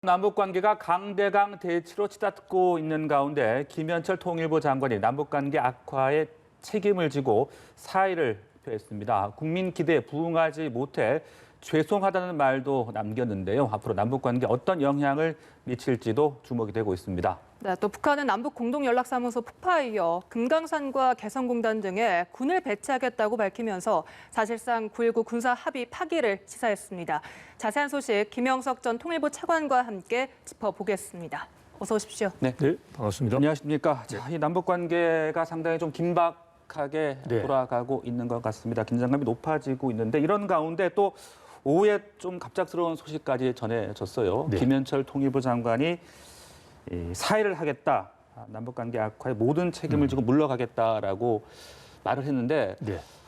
남북 관계가 강대강 대치로 치닫고 있는 가운데 김현철 통일부 장관이 남북 관계 악화에 책임을 지고 사의를 표했습니다. 국민 기대에 부응하지 못해 죄송하다는 말도 남겼는데요. 앞으로 남북 관계에 어떤 영향을 미칠지도 주목이 되고 있습니다. 네, 또 북한은 남북 공동연락사무소 폭파에 이어 금강산과 개성공단 등에 군을 배치하겠다고 밝히면서 사실상 9.19 군사 합의 파기를 시사했습니다. 자세한 소식 김영석 전 통일부 차관과 함께 짚어보겠습니다. 어서 오십시오. 네, 반갑습니다. 안녕하십니까. 자, 이 남북 관계가 상당히 좀 긴박하게 돌아가고 있는 것 같습니다. 긴장감이 높아지고 있는데 이런 가운데 또 오후에 좀 갑작스러운 소식까지 전해졌어요. 김현철 통일부 장관이 사의를 하겠다. 남북관계 악화에 모든 책임을 지고 물러가겠다라고 말을 했는데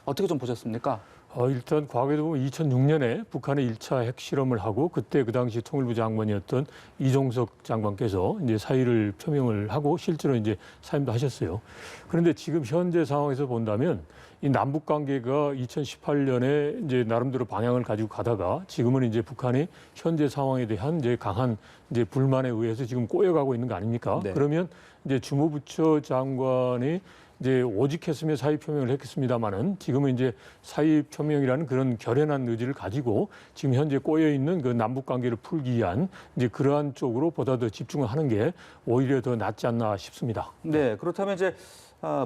어떻게 좀 보셨습니까? 일단 과거에도 보면 2006년에 북한의 1차 핵실험을 하고 그때 그 당시 통일부 장관이었던 이종석 장관께서 이제 사의를 표명을 하고 실제로 이제 사임도 하셨어요. 그런데 지금 현재 상황에서 본다면 이 남북 관계가 2018년에 이제 나름대로 방향을 가지고 가다가 지금은 이제 북한이 현재 상황에 대한 이제 강한 이제 불만에 의해서 지금 꼬여가고 있는 거 아닙니까? 네. 그러면 이제 주무부처 장관이 이제 오직했으면 사의 표명을 했겠습니다만은 지금은 이제 사의 표명이라는 그런 결연한 의지를 가지고 지금 현재 꼬여 있는 그 남북 관계를 풀기 위한 이제 그러한 쪽으로 보다 더 집중을 하는 게 오히려 더 낫지 않나 싶습니다. 네, 그렇다면 이제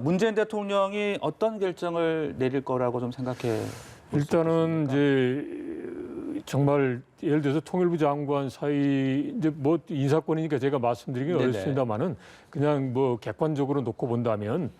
문재인 대통령이 어떤 결정을 내릴 거라고 좀 생각해? 일단은 이제 정말 예를 들어서 통일부 장관 사의 이제 뭐 인사권이니까 제가 말씀드리긴 어렵습니다만은 그냥 뭐 객관적으로 놓고 본다면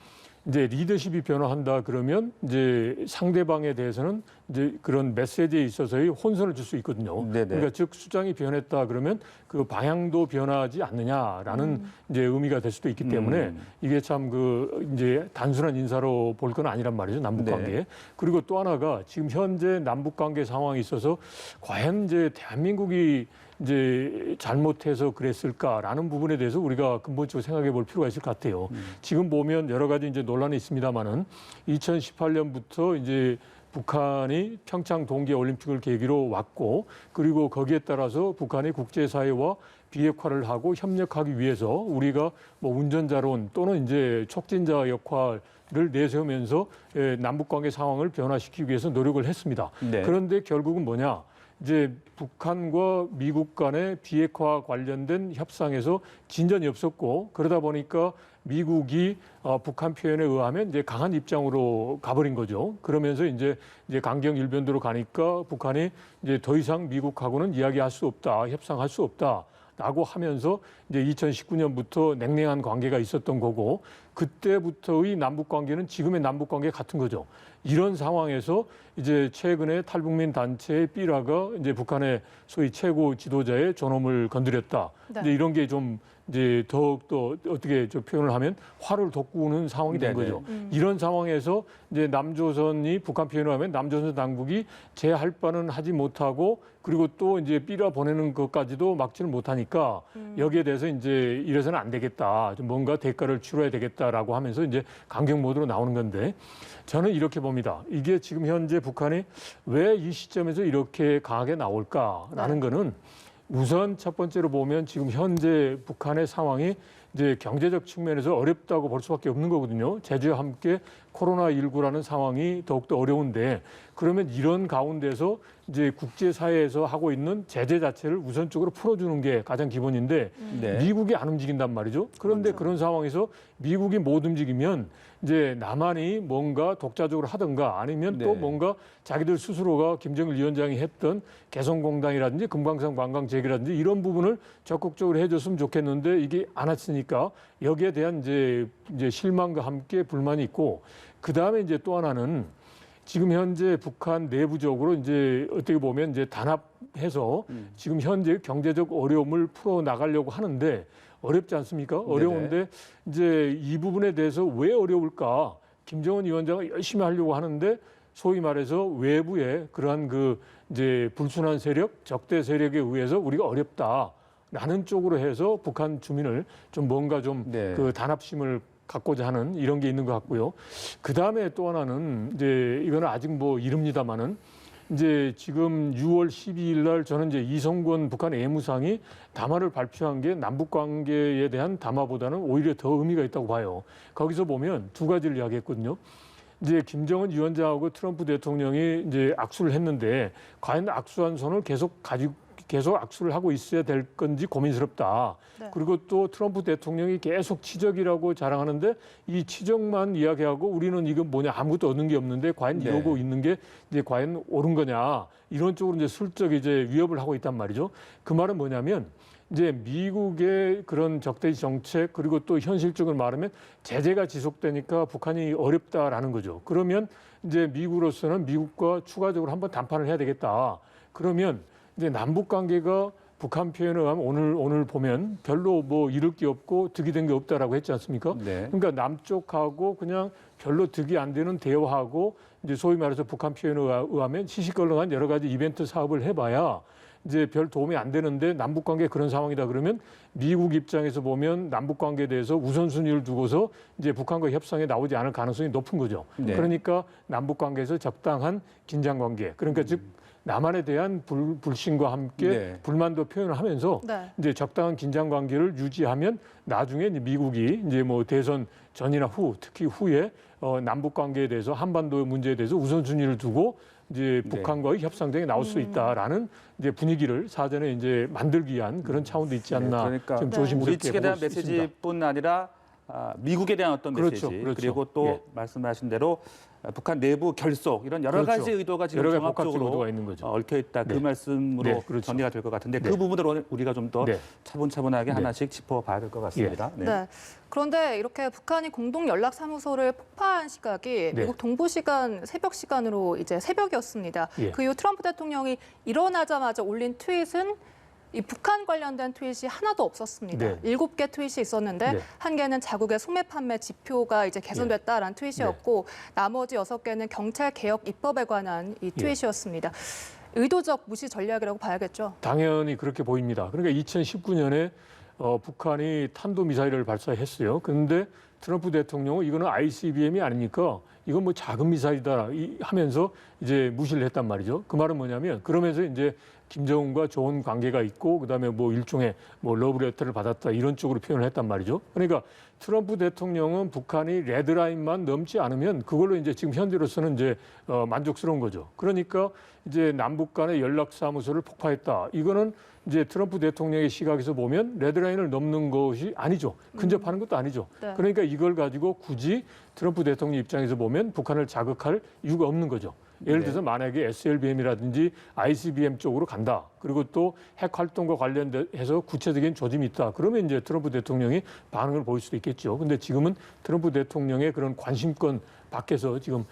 이제 리더십이 변화한다 그러면 이제 상대방에 대해서는 이제 그런 메시지에 있어서의 혼선을 줄 수 있거든요. 그러니까 즉 수장이 변했다 그러면 그 방향도 변하지 않느냐라는 이제 의미가 될 수도 있기 때문에 이게 참 그 이제 단순한 인사로 볼 건 아니란 말이죠. 남북 관계. 그리고 또 하나가 지금 현재 남북 관계 상황에 있어서 과연 이제 대한민국이 이제 잘못해서 그랬을까라는 부분에 대해서 우리가 근본적으로 생각해 볼 필요가 있을 것 같아요. 지금 보면 여러 가지 이제 논란이 있습니다만은 2018년부터 이제 북한이 평창 동계올림픽을 계기로 왔고 그리고 거기에 따라서 북한이 국제사회와 비핵화를 하고 협력하기 위해서 우리가 뭐 운전자론 또는 이제 촉진자 역할을 내세우면서 남북관계 상황을 변화시키기 위해서 노력을 했습니다. 그런데 결국은 뭐냐? 이제 북한과 미국 간의 비핵화 관련된 협상에서 진전이 없었고 그러다 보니까 미국이 북한 표현에 의하면 이제 강한 입장으로 가버린 거죠. 그러면서 이제 강경 일변도로 가니까 북한이 이제 더 이상 미국하고는 이야기할 수 없다, 협상할 수 없다라고 하면서 이제 2019년부터 냉랭한 관계가 있었던 거고 그때부터의 남북 관계는 지금의 남북 관계 같은 거죠. 이런 상황에서 이제 최근에 탈북민 단체의 삐라가 이제 북한의 소위 최고 지도자의 존엄을 건드렸다. 이제 이런 게 좀 이제 더욱더 어떻게 저 표현을 하면 화를 돋구는 상황이 된 거죠. 이런 상황에서 이제 남조선이 북한 표현을 하면 남조선 당국이 제 할 바는 하지 못하고 그리고 또 이제 삐라 보내는 것까지도 막지를 못하니까 여기에 대해서 이제 이래서는 안 되겠다. 좀 뭔가 대가를 치러야 되겠다라고 하면서 이제 강경 모드로 나오는 건데 저는 이렇게 봅니다. 이게 지금 현재 북한이 왜 이 시점에서 이렇게 강하게 나올까라는 거는 우선 첫 번째로 보면 지금 현재 북한의 상황이 이제 경제적 측면에서 어렵다고 볼 수밖에 없는 거거든요. 제주와 함께 코로나19라는 상황이 더욱더 어려운데 그러면 이런 가운데서 이제 국제사회에서 하고 있는 제재 자체를 우선적으로 풀어주는 게 가장 기본인데 미국이 안 움직인단 말이죠. 그런데 그런 상황에서 미국이 못 움직이면 이제 남한이 뭔가 독자적으로 하든가 아니면 또 뭔가 자기들 스스로가 김정일 위원장이 했던 개성공단이라든지 금강산 관광 재개라든지 이런 부분을 적극적으로 해줬으면 좋겠는데 이게 안 했으니까 여기에 대한 이제 실망과 함께 불만이 있고 그 다음에 이제 또 하나는 지금 현재 북한 내부적으로 이제 어떻게 보면 이제 단합해서 지금 현재 경제적 어려움을 풀어 나가려고 하는데 어렵지 않습니까? 어려운데 이제 이 부분에 대해서 왜 어려울까? 김정은 위원장은 열심히 하려고 하는데 소위 말해서 외부의 그러한 그 이제 불순한 세력, 적대 세력에 의해서 우리가 어렵다라는 쪽으로 해서 북한 주민을 좀 뭔가 좀 그 단합심을 갖고자 하는 이런 게 있는 것 같고요. 그 다음에 또 하나는 이제 이거는 아직 뭐 이릅니다만은 이제 지금 6월 12일 날 저는 이제 이성권 북한 외무상이 담화를 발표한 게 남북 관계에 대한 담화보다는 오히려 더 의미가 있다고 봐요. 거기서 보면 두 가지를 이야기했거든요. 이제 김정은 위원장하고 트럼프 대통령이 이제 악수를 했는데 과연 악수한 손을 계속 악수를 하고 있어야 될 건지 고민스럽다. 네. 그리고 또 트럼프 대통령이 계속 치적이라고 자랑하는데 이 치적만 이야기하고 우리는 이건 뭐냐 아무것도 얻는 게 없는데 과연 네. 이러고 있는 게 이제 과연 옳은 거냐 이런 쪽으로 이제 슬쩍 이제 위협을 하고 있단 말이죠. 그 말은 뭐냐면 이제 미국의 그런 적대지 정책 그리고 또 현실적으로 말하면 제재가 지속되니까 북한이 어렵다라는 거죠. 그러면 이제 미국으로서는 미국과 추가적으로 한번 담판을 해야 되겠다. 그러면 이제 남북 관계가 북한 표현에 의하면 오늘 보면 별로 뭐 이룰 게 없고 득이 된 게 없다라고 했지 않습니까? 네. 그러니까 남쪽하고 그냥 별로 득이 안 되는 대화하고 이제 소위 말해서 북한 표현에 의하면 시시껄렁한 여러 가지 이벤트 사업을 해봐야 이제 별 도움이 안 되는데 남북 관계 그런 상황이다 그러면 미국 입장에서 보면 남북 관계에 대해서 우선순위를 두고서 이제 북한과 협상에 나오지 않을 가능성이 높은 거죠. 네. 그러니까 남북 관계에서 적당한 긴장 관계. 그러니까 즉 남한에 대한 불신과 함께 네. 불만도 표현을 하면서 네. 이제 적당한 긴장 관계를 유지하면 나중에 이제 미국이 이제 뭐 대선 전이나 후 특히 후에 남북 관계에 대해서 한반도 문제에 대해서 우선순위를 두고 이제 북한과의 협상장에 나올 수 있다라는 이제 분위기를 사전에 이제 만들기 위한 그런 차원도 있지 않나. 그러니까 좀 네. 조심스럽게 우리 측에 대한 보고 있습니다. 메시지뿐 아니라 미국에 대한 어떤 그렇죠, 메시지 그렇죠. 그리고 또 예. 말씀하신 대로 북한 내부 결속 이런 여러 그렇죠. 가지 의도가 지금 여러 가지 복합적 종합적으로 의도가 있는 거죠. 얽혀 있다 그 네. 말씀으로 네, 그렇죠. 정리가 될 것 같은데 네. 그 부분을 오늘 우리가 좀 더 네. 차분차분하게 네. 하나씩 짚어봐야 될 것 같습니다. 네. 그런데 이렇게 북한이 공동 연락 사무소를 폭파한 시각이 네. 미국 동부 시간 새벽 시간으로 이제 새벽이었습니다. 예. 그 이후 트럼프 대통령이 일어나자마자 올린 트윗은 이 북한 관련된 트윗이 하나도 없었습니다. 네. 7개 트윗이 있었는데 네. 한 개는 자국의 소매 판매 지표가 이제 개선됐다라는 트윗이었고 나머지 6개는 경찰 개혁 입법에 관한 이 트윗이었습니다. 의도적 무시 전략이라고 봐야겠죠. 당연히 그렇게 보입니다. 그러니까 2019년에 북한이 탄도미사일을 발사했어요. 그런데 트럼프 대통령은 이거는 ICBM이 아니니까 이건 뭐 작은 미사일이다 하면서 이제 무시를 했단 말이죠. 그 말은 뭐냐면 그러면서 이제 김정은과 좋은 관계가 있고 그다음에 뭐 일종의 뭐 러브레터를 받았다 이런 쪽으로 표현을 했단 말이죠. 그러니까 트럼프 대통령은 북한이 레드라인만 넘지 않으면 그걸로 이제 지금 현재로서는 이제 만족스러운 거죠. 그러니까 이제 남북 간의 연락사무소를 폭파했다. 이거는 이제 트럼프 대통령의 시각에서 보면 레드라인을 넘는 것이 아니죠. 근접하는 것도 아니죠. 네. 그러니까 이걸 가지고 굳이 트럼프 대통령 입장에서 보면 북한을 자극할 이유가 없는 거죠. 예를 들어서 만약에 SLBM이라든지 ICBM 쪽으로 간다. 그리고 또 핵 활동과 관련해서 구체적인 조짐이 있다. 그러면 이제 트럼프 대통령이 반응을 보일 수도 있겠죠. 근데 지금은 트럼프 대통령의 그런 관심권 밖에서 지금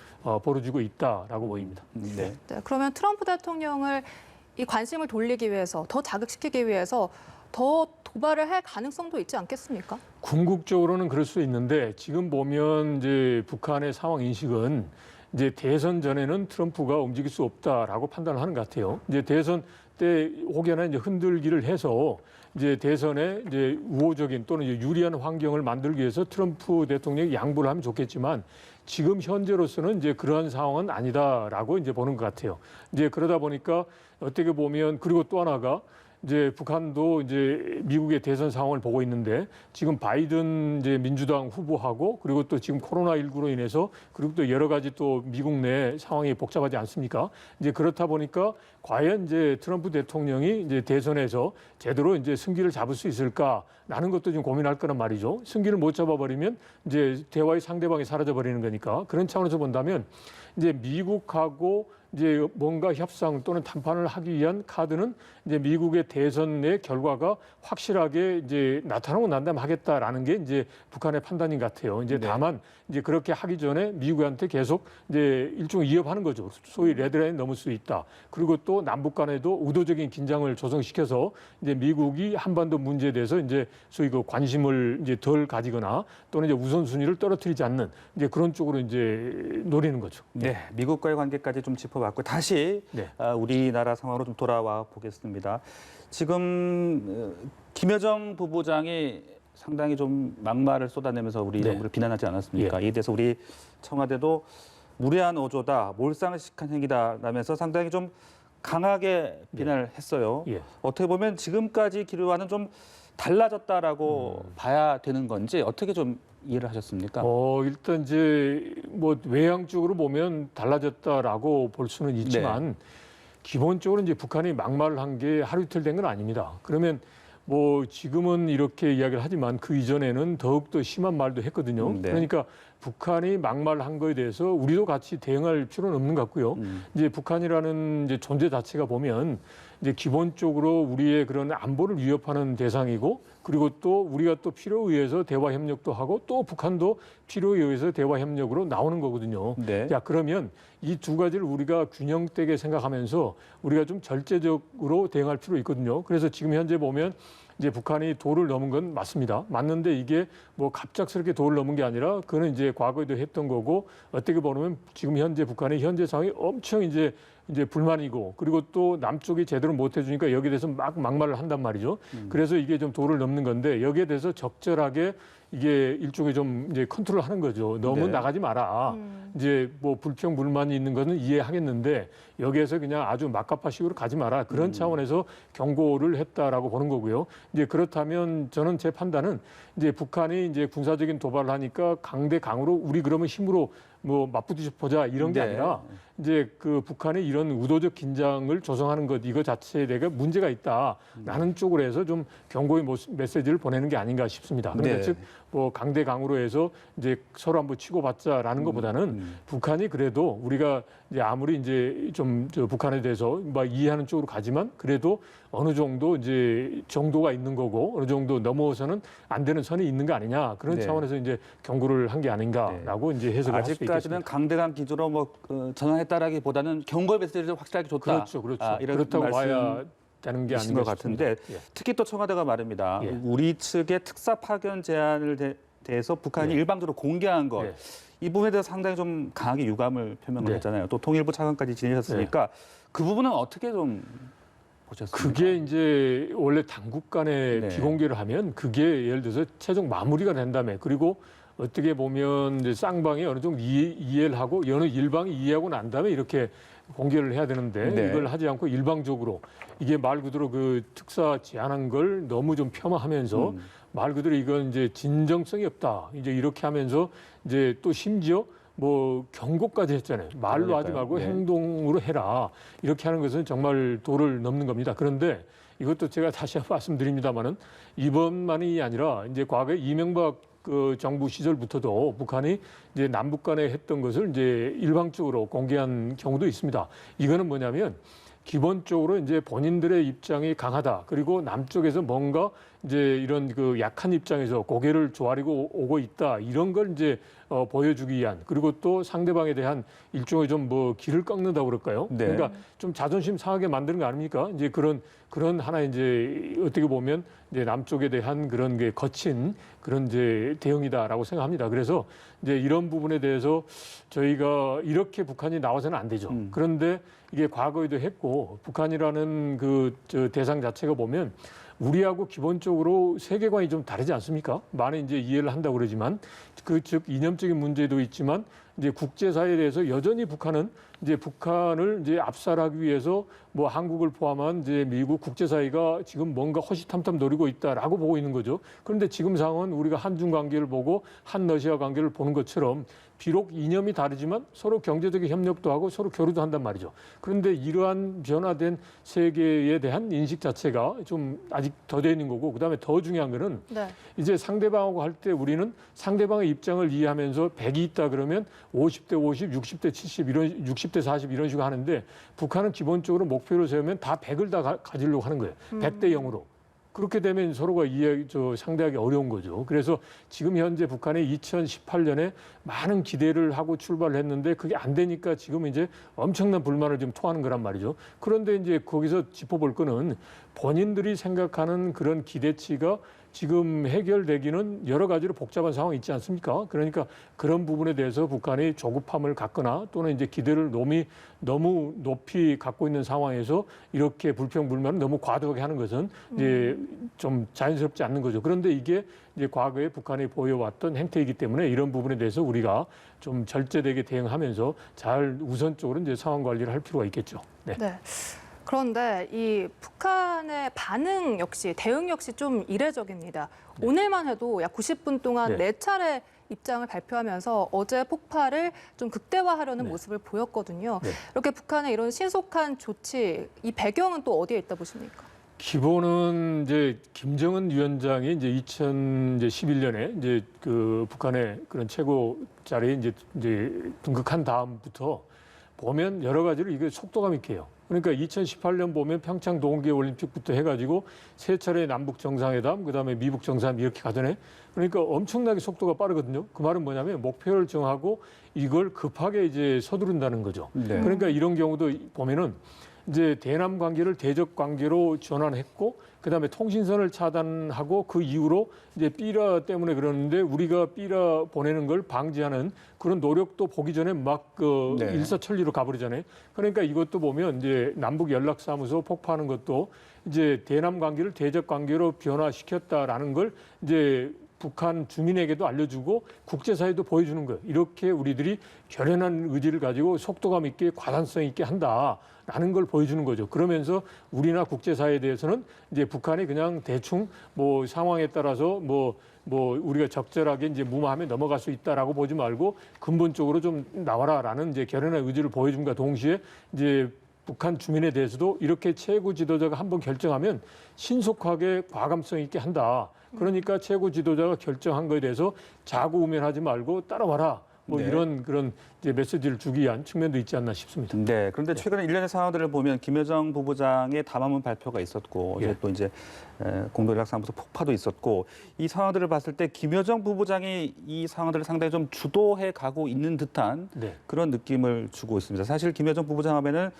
벌어지고 있다라고 보입니다. 네. 네, 그러면 트럼프 대통령을 이 관심을 돌리기 위해서 더 자극시키기 위해서 더 도발을 할 가능성도 있지 않겠습니까? 궁극적으로는 그럴 수 있는데 지금 보면 이제 북한의 상황 인식은 이제 대선 전에는 트럼프가 움직일 수 없다라고 판단을 하는 것 같아요. 이제 대선 때 혹여나 이제 흔들기를 해서 이제 대선에 이제 우호적인 또는 이제 유리한 환경을 만들기 위해서 트럼프 대통령이 양보를 하면 좋겠지만 지금 현재로서는 이제 그러한 상황은 아니다라고 이제 보는 것 같아요. 이제 그러다 보니까 어떻게 보면 그리고 또 하나가 이제 북한도 이제 미국의 대선 상황을 보고 있는데 지금 바이든 이제 민주당 후보하고 그리고 또 지금 코로나19로 인해서 그리고 또 여러 가지 또 미국 내 상황이 복잡하지 않습니까? 이제 그렇다 보니까 과연 이제 트럼프 대통령이 이제 대선에서 제대로 이제 승기를 잡을 수 있을까라는 것도 좀 고민할 거란 말이죠. 승기를 못 잡아버리면 이제 대화의 상대방이 사라져버리는 거니까 그런 차원에서 본다면 이제 미국하고 이제 뭔가 협상 또는談판을 하기 위한 카드는 이제 미국의 대선의 결과가 확실하게 이제 나타나고 난 다음에 하겠다라는 게 이제 북한의 판단인 것 같아요. 이제 네. 다만 이제 그렇게 하기 전에 미국한테 계속 이제 일종의 위협하는 거죠. 소위 레드라인 넘을 수 있다. 그리고 또 남북 간에도 의도적인 긴장을 조성시켜서 이제 미국이 한반도 문제에 대해서 이제 소위 그 관심을 이제 덜 가지거나 또는 이제 우선순위를 떨어뜨리지 않는 이제 그런 쪽으로 이제 노리는 거죠. 네, 미국과의 관계까지 좀 짚어봤고 다시 네. 우리나라 상황으로 좀 돌아와 보겠습니다. 지금 김여정 부부장이 상당히 좀 막말을 쏟아내면서 우리 네. 정부를 비난하지 않았습니까? 이에 대해서 우리 청와대도 무례한 어조다, 몰상식한 행위다라면서 상당히 좀 강하게 비난을 했어요. 예. 어떻게 보면 지금까지 기류와는 좀 달라졌다라고 봐야 되는 건지 어떻게 좀 이해를 하셨습니까? 일단 이제 뭐 외향적으로 보면 달라졌다라고 볼 수는 있지만 기본적으로 이제 북한이 막말을 한 게 하루 이틀 된 건 아닙니다. 그러면 뭐 지금은 이렇게 이야기를 하지만 그 이전에는 더욱더 심한 말도 했거든요. 네. 그러니까 북한이 막말한 거에 대해서 우리도 같이 대응할 필요는 없는 것 같고요. 이제 북한이라는 이제 존재 자체가 보면 이제 기본적으로 우리의 그런 안보를 위협하는 대상이고, 그리고 또 우리가 또 필요에 의해서 대화 협력도 하고, 또 북한도 필요에 의해서 대화 협력으로 나오는 거거든요. 네. 자, 그러면 이 두 가지를 우리가 균형되게 생각하면서 우리가 좀 절제적으로 대응할 필요 있거든요. 그래서 지금 현재 보면 이제 북한이 도를 넘은 건 맞습니다. 맞는데 이게 뭐 갑작스럽게 도를 넘은 게 아니라 그거는 이제 과거에도 했던 거고, 어떻게 보면 지금 현재 북한의 현재 상황이 엄청 이제 불만이고, 그리고 또 남쪽이 제대로 못 해주니까 여기에 대해서 막말을 한단 말이죠. 그래서 이게 좀 도를 넘는 건데, 여기에 대해서 적절하게 이게 일종의 좀 이제 컨트롤하는 거죠. 너무 네. 나가지 마라. 이제 뭐 불평 불만이 있는 거는 이해하겠는데 여기에서 그냥 아주 막가파식으로 가지 마라. 그런 차원에서 경고를 했다라고 보는 거고요. 이제 그렇다면 저는 제 판단은 이제 북한이 이제 군사적인 도발을 하니까 강대강으로 우리 그러면 힘으로 뭐 맞붙어 보자 이런 게 네. 아니라 이제 그 북한의 이런 의도적 긴장을 조성하는 것 이거 자체에 대해 문제가 있다라는 쪽으로 해서 좀 경고의 메시지를 보내는 게 아닌가 싶습니다. 그러니까 네. 즉 뭐 강대강으로 해서 이제 서로 한번 치고받자라는 것보다는 북한이 그래도 우리가 이제 아무리 이제 좀 북한에 대해서 막 이해하는 쪽으로 가지만 그래도 어느 정도 이제 정도가 있는 거고 어느 정도 넘어서는 안 되는 선이 있는 거 아니냐 그런 네. 차원에서 이제 경고를 한 게 아닌가라고 이제 해석을 할 수 있겠습니다. 아직까지는 강대강 기조로 뭐 전환했다라기보다는 경고의 메시지를 확실하게 줬다. 그렇죠, 그렇죠. 이런 그렇다고 봐야 되는 게 말씀이신 아닌가 것 같은데 싶습니다. 예. 특히 또 청와대가 말입니다. 예. 우리 측의 특사 파견 제안을 대해서 북한이 예. 일방적으로 공개한 것. 예. 이 부분에 대해서 상당히 좀 강하게 유감을 표명을 네. 했잖아요. 또 통일부 차관까지 지내셨으니까 그 부분은 어떻게 좀 보셨습니까? 그게 이제 원래 당국 간에 네. 비공개를 하면 그게 예를 들어서 최종 마무리가 된다며 그리고 어떻게 보면 이제 쌍방이 어느 정도 이해를 하고 어느 일방이 이해하고 난 다음에 이렇게 공개를 해야 되는데 네. 이걸 하지 않고 일방적으로 이게 말 그대로 그 특사 제안한 걸 너무 좀 폄하하면서 말 그대로 이건 이제 진정성이 없다. 이제 이렇게 하면서 이제 또 심지어 뭐 경고까지 했잖아요. 말로 하지 말고 네. 행동으로 해라. 이렇게 하는 것은 정말 도를 넘는 겁니다. 그런데 이것도 제가 다시 한번 말씀드립니다만은 이번만이 아니라 이제 과거에 이명박 그 정부 시절부터도 북한이 이제 남북 간에 했던 것을 이제 일방적으로 공개한 경우도 있습니다. 이거는 뭐냐면 기본적으로 이제 본인들의 입장이 강하다. 그리고 남쪽에서 뭔가 이제 이런 그 약한 입장에서 고개를 조아리고 오고 있다. 이런 걸 이제 보여주기 위한 그리고 또 상대방에 대한 일종의 좀 뭐 길을 꺾는다고 그럴까요? 네. 그러니까 좀 자존심 상하게 만드는 거 아닙니까? 이제 그런 하나 이제 어떻게 보면 이제 남쪽에 대한 그런 게 거친 그런 이제 대응이다라고 생각합니다. 그래서 이제 이런 부분에 대해서 저희가 이렇게 북한이 나와서는 안 되죠. 그런데 이게 과거에도 했고 북한이라는 그 대상 자체가 보면 우리하고 기본적으로 세계관이 좀 다르지 않습니까? 많은 이제 이해를 한다고 그러지만 즉 이념적인 문제도 있지만 이제 국제사회에 대해서 여전히 북한은 이제 북한을 이제 압살하기 위해서 뭐 한국을 포함한 이제 미국 국제사회가 지금 뭔가 허시탐탐 노리고 있다라고 보고 있는 거죠. 그런데 지금 상황은 우리가 한중 관계를 보고 한러시아 관계를 보는 것처럼 비록 이념이 다르지만 서로 경제적인 협력도 하고 서로 교류도 한단 말이죠. 그런데 이러한 변화된 세계에 대한 인식 자체가 좀 아직 더뎌 있는 거고 그다음에 더 중요한 거는 네. 이제 상대방하고 할 때 우리는 상대방의 입장을 이해하면서 100이 있다 그러면 50대 50, 60대 70, 60대 40 이런 식으로 하는데 북한은 기본적으로 목표를 세우면 다 100을 다 가지려고 하는 거예요. 100대 0으로. 그렇게 되면 서로가 상대하기 어려운 거죠. 그래서 지금 현재 북한이 2018년에 많은 기대를 하고 출발을 했는데 그게 안 되니까 지금 이제 엄청난 불만을 지금 토하는 거란 말이죠. 그런데 이제 거기서 짚어볼 거는 본인들이 생각하는 그런 기대치가 지금 해결되기는 여러 가지로 복잡한 상황이 있지 않습니까? 그러니까 그런 부분에 대해서 북한이 조급함을 갖거나 또는 이제 기대를 너무 높이 갖고 있는 상황에서 이렇게 불평불만을 너무 과도하게 하는 것은 이제 좀 자연스럽지 않는 거죠. 그런데 이게 이제 과거에 북한이 보여왔던 행태이기 때문에 이런 부분에 대해서 우리가 좀 절제되게 대응하면서 잘 우선적으로 이제 상황 관리를 할 필요가 있겠죠. 네. 네. 그런데 이 북한의 반응 역시 대응 역시 좀 이례적입니다. 네. 오늘만 해도 약 90분 동안 네. 4차례 입장을 발표하면서 어제 폭발을 좀 극대화하려는 네. 모습을 보였거든요. 네. 이렇게 북한의 이런 신속한 조치, 이 배경은 또 어디에 있다 보십니까? 기본은 이제 김정은 위원장이 이제 2011년에 이제 그 북한의 그런 최고 자리에 이제 등극한 다음부터 보면 여러 가지로 이게 속도감 있게 해요. 그러니까 2018년 보면 평창 동계올림픽부터 해가지고 3차례 남북 정상회담, 그다음에 미북 정상회담 이렇게 가잖아요. 그러니까 엄청나게 속도가 빠르거든요. 그 말은 뭐냐면 목표를 정하고 이걸 급하게 이제 서두른다는 거죠. 네. 그러니까 이런 경우도 보면은 이제 대남 관계를 대적 관계로 전환했고, 그다음에 통신선을 차단하고 그 이후로 이제 삐라 때문에 그러는데 우리가 삐라 보내는 걸 방지하는 그런 노력도 보기 전에 막 그 네. 일사천리로 가버리잖아요. 그러니까 이것도 보면 이제 남북 연락사무소 폭파하는 것도 이제 대남 관계를 대적 관계로 변화시켰다라는 걸 이제 북한 주민에게도 알려주고 국제사회도 보여주는 거예요. 이렇게 우리들이 결연한 의지를 가지고 속도감 있게 과단성 있게 한다라는 걸 보여주는 거죠. 그러면서 우리나 국제사회에 대해서는 이제 북한이 그냥 대충 뭐 상황에 따라서 뭐 우리가 적절하게 이제 무마하면 넘어갈 수 있다라고 보지 말고 근본적으로 좀 나와라라는 이제 결연한 의지를 보여준과 동시에 이제 북한 주민에 대해서도 이렇게 최고 지도자가 한번 결정하면 신속하게 과감성 있게 한다. 그러니까 최고 지도자가 결정한 거에 대해서 자구우면하지 말고 따라와라. 뭐 네. 이런 그런 이제 메시지를 주기 위한 측면도 있지 않나 싶습니다. 네. 그런데 최근에 일련의 상황들을 보면 김여정 부부장의 담화문 발표가 있었고 예. 또 이제 공동연락사무소 폭파도 있었고 이 상황들을 봤을 때 김여정 부부장이 이 상황들을 상당히 좀 주도해 가고 있는 듯한 네. 그런 느낌을 주고 있습니다. 사실 김여정 부부장 하면은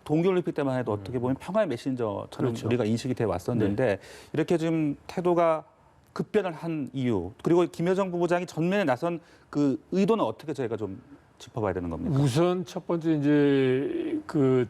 동계올림픽 때만 해도 어떻게 보면 평화의 메신저처럼 그렇죠. 우리가 인식이 돼 왔었는데 이렇게 좀 태도가 급변을 한 이유 그리고 김여정 부부장이 전면에 나선 그 의도는 어떻게 저희가 좀 짚어봐야 되는 겁니까? 우선 첫 번째 이제 그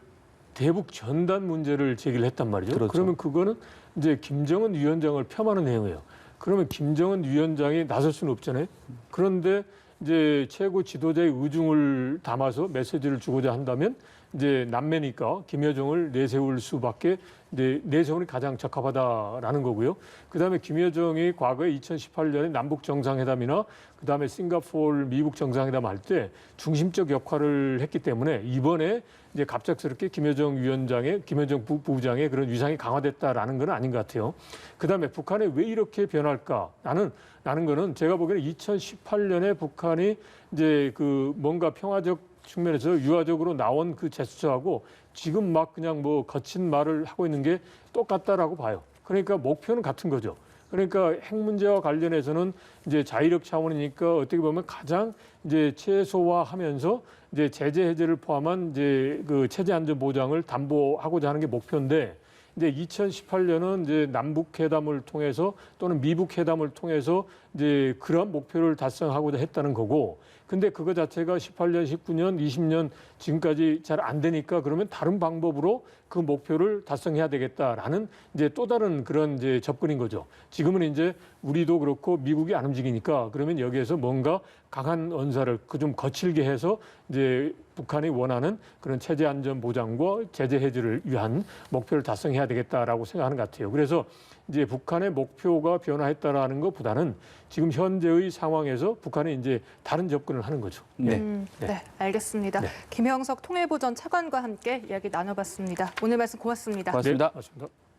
대북 전단 문제를 제기를 했단 말이죠. 그렇죠. 그러면 그거는 이제 김정은 위원장을 폄하하는 내용이에요. 그러면 김정은 위원장이 나설 수는 없잖아요. 그런데 이제 최고 지도자의 의중을 담아서 메시지를 주고자 한다면 이제 남매니까 김여정을 내세울 수밖에 내세우는 가장 적합하다라는 거고요. 그다음에 김여정이 과거에 2018년에 남북 정상회담이나 그다음에 싱가포르 미국 정상회담 할 때 중심적 역할을 했기 때문에 이번에 이제 갑작스럽게 김여정 부부장의 그런 위상이 강화됐다라는 건 아닌 것 같아요. 그다음에 북한이 왜 이렇게 변할까? 나는 거는 제가 보기에는 2018년에 북한이 이제 그 뭔가 평화적 측면에서 유화적으로 나온 그 제스처하고 지금 막 그냥 뭐 거친 말을 하고 있는 게 똑같다라고 봐요. 그러니까 목표는 같은 거죠. 그러니까 핵 문제와 관련해서는 이제 자위력 차원이니까 어떻게 보면 가장 이제 최소화하면서 이제 제재 해제를 포함한 이제 그 체제 안전 보장을 담보하고자 하는 게 목표인데 이제 2018년은 이제 남북 회담을 통해서 또는 미북 회담을 통해서 이제 그런 목표를 달성하고자 했다는 거고 근데 그거 자체가 18년, 19년, 20년 지금까지 잘 안 되니까 그러면 다른 방법으로 그 목표를 달성해야 되겠다라는 이제 또 다른 그런 이제 접근인 거죠. 지금은 이제 우리도 그렇고 미국이 안 움직이니까 그러면 여기에서 뭔가 강한 언사를 그 좀 거칠게 해서 이제 북한이 원하는 그런 체제 안전 보장과 제재 해제를 위한 목표를 달성해야 되겠다라고 생각하는 것 같아요. 그래서 이제 북한의 목표가 변화했다라는 것보다는 지금 현재의 상황에서 북한이 이제 다른 접근을 하는 거죠. 네, 알겠습니다. 네. 김형석 통일부 전 차관과 함께 이야기 나눠봤습니다. 오늘 말씀 고맙습니다. 고맙습니다. 네, 맞습니다.